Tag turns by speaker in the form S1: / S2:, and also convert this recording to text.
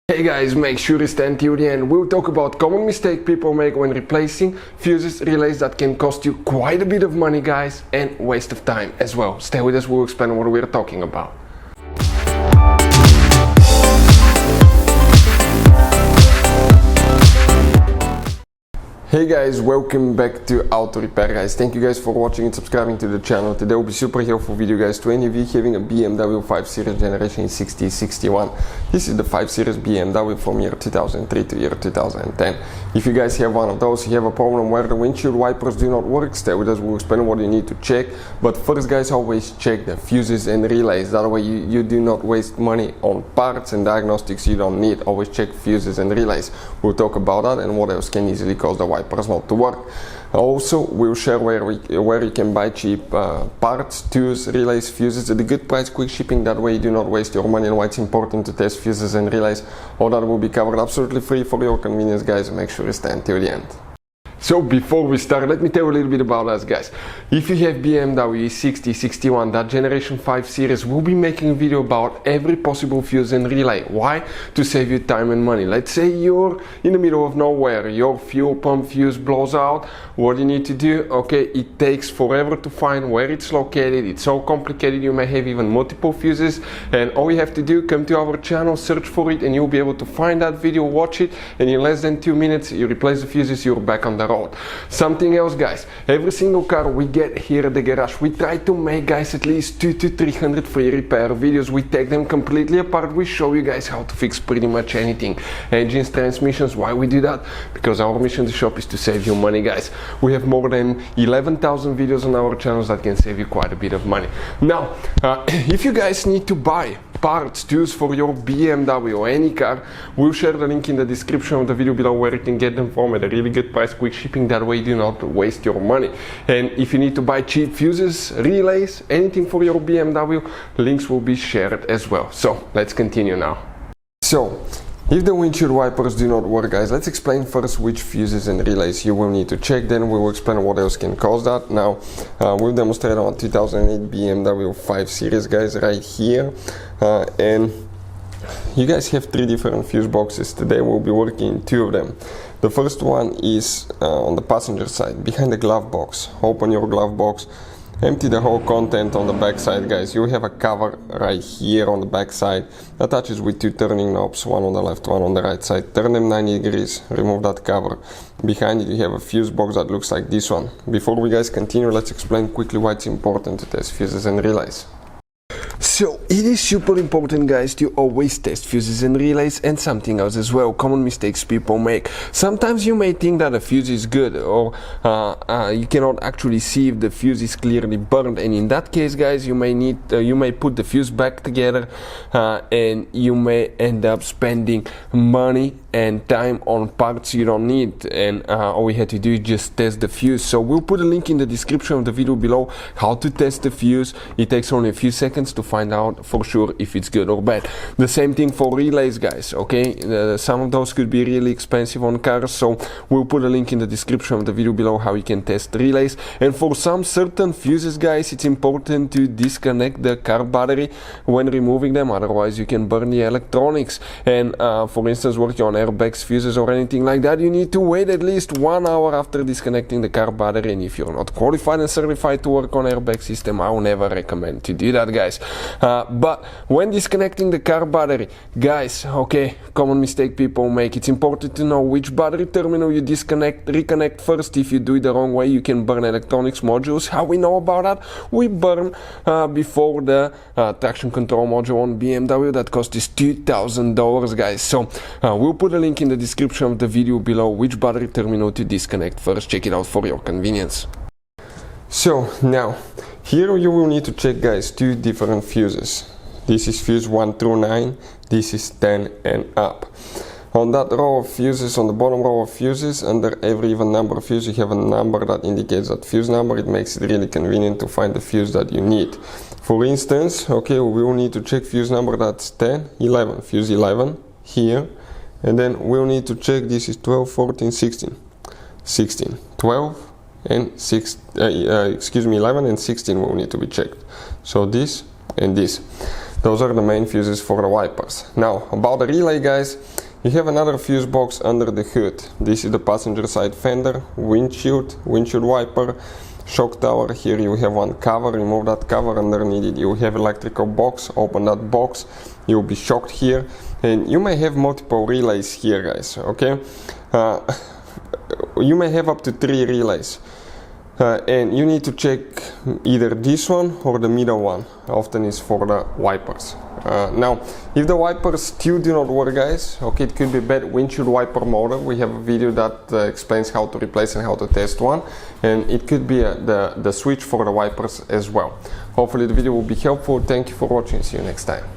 S1: Hey guys, make sure to stay till the end. We'll talk about common mistake people make when replacing fuses, relays that can cost you quite a bit of money, guys, and waste of time as well. Stay with us, we'll explain what we're talking about. Hey guys, welcome back to Auto Repair, guys. Thank you guys for watching and subscribing to the channel. Today will be super helpful video, guys, to any of you having a BMW 5 Series generation E60 E61. This is the 5 Series BMW from year 2003 to year 2010. If you guys have one of those, you have a problem where the windshield wipers do not work, stay with us, we'll explain what you need to check. But first, guys, always check the fuses and relays. That way you do not waste money on parts and diagnostics you don't need. Always check fuses and relays. We'll talk about that and what else can easily cause the wipers not to work. Also, we'll share where you can buy cheap parts, tools, relays, fuses at a good price, quick shipping. That way you do not waste your money, and why it's important to test fuses and relays. All that will be covered absolutely free for your convenience, guys. Make sure you stay until the end. So before we start, let me tell you a little bit about us, guys. If you have BMW E60 E61, that generation 5 series, we'll be making a video about every possible fuse and relay. Why? To save you time and money. Let's say you're in the middle of nowhere, your fuel pump fuse blows out. What do you need to do? Okay, it takes forever to find where it's located. It's so complicated, you may have even multiple fuses, and all you have to do, come to our channel, search for it, and you'll be able to find that video, watch it, and in less than 2 minutes you replace the fuses, you're back on the road. Something else, guys, every single car we get here at the garage, we try to make, guys, at least 200 to 300 free repair videos. We take them completely apart, we show you guys how to fix pretty much anything, engines, transmissions. Why we do that? Because our mission in the shop is to save you money, guys. We have more than 11,000 videos on our channels that can save you quite a bit of money. Now, if you guys need to buy parts, tools for your BMW or any car, we'll share the link in the description of the video below where you can get them from at a really good price, quick shipping. That way you do not waste your money. And if you need to buy cheap fuses, relays, anything for your BMW, links will be shared as well. So let's continue now. So if the windshield wipers do not work, guys, let's explain first which fuses and relays you will need to check, then we will explain what else can cause that. Now, we'll demonstrate on 2008 BMW 5 Series, guys, right here. And you guys have 3 different fuse boxes. Today we'll be working 2 of them. The first one is on the passenger side, behind the glove box. Open your glove box, empty the whole content on the back side, guys. You have a cover right here on the back side, attaches with 2 turning knobs, one on the left, one on the right side. Turn them 90 degrees, remove that cover. Behind it you have a fuse box that looks like this one. Before we guys continue, let's explain quickly why it's important to test fuses and relays. So it is super important, guys, to always test fuses and relays, and something else as well, common mistakes people make. Sometimes you may think that a fuse is good, or you cannot actually see if the fuse is clearly burned, and in that case, guys, you may put the fuse back together, and you may end up spending money and time on parts you don't need, and all you have to do is just test the fuse. So we'll put a link in the description of the video below how to test the fuse. It takes only a few seconds to find out for sure if it's good or bad. The same thing for relays, guys, okay? Some of those could be really expensive on cars, so we'll put a link in the description of the video below how you can test relays. And for some certain fuses, guys, it's important to disconnect the car battery when removing them, otherwise you can burn the electronics. And for instance, working on airbags, fuses, or anything like that, you need to wait at least 1 hour after disconnecting the car battery. And if you're not qualified and certified to work on airbag system, I will never recommend to do that, guys. But when disconnecting the car battery, guys, okay, common mistake people make, it's important to know which battery terminal you reconnect first. If you do it the wrong way, you can burn electronics modules. How we know about that? We burn before the traction control module on BMW that cost us $2,000, guys. So we'll put a link in the description of the video below which battery terminal to disconnect first. Check it out for your convenience. So now, here you will need to check, guys, 2 different fuses. This is fuse 1 through 9, this is 10 and up. On that row of fuses, on the bottom row of fuses, under every even number of fuse, you have a number that indicates that fuse number. It makes it really convenient to find the fuse that you need. For instance, okay, we will need to check fuse number that's 10, 11, fuse 11 here, and then we'll need to check this is 12, 14, 16, 16, 12, and 11 and 16 will need to be checked. So this and this. Those are the main fuses for the wipers. Now about the relay, guys, you have another fuse box under the hood. This is the passenger side fender, windshield wiper, shock tower. Here you have one cover, remove that cover. Underneath it you have electrical box, open that box, you'll be shocked here, and you may have multiple relays here, guys, okay? You may have up to 3 relays, and you need to check either this one or the middle one. Often is for the wipers. Now if the wipers still do not work, guys, okay, it could be bad windshield wiper motor. We have a video that explains how to replace and how to test one, and it could be the switch for the wipers as well. Hopefully the video will be helpful. Thank you for watching. See you next time.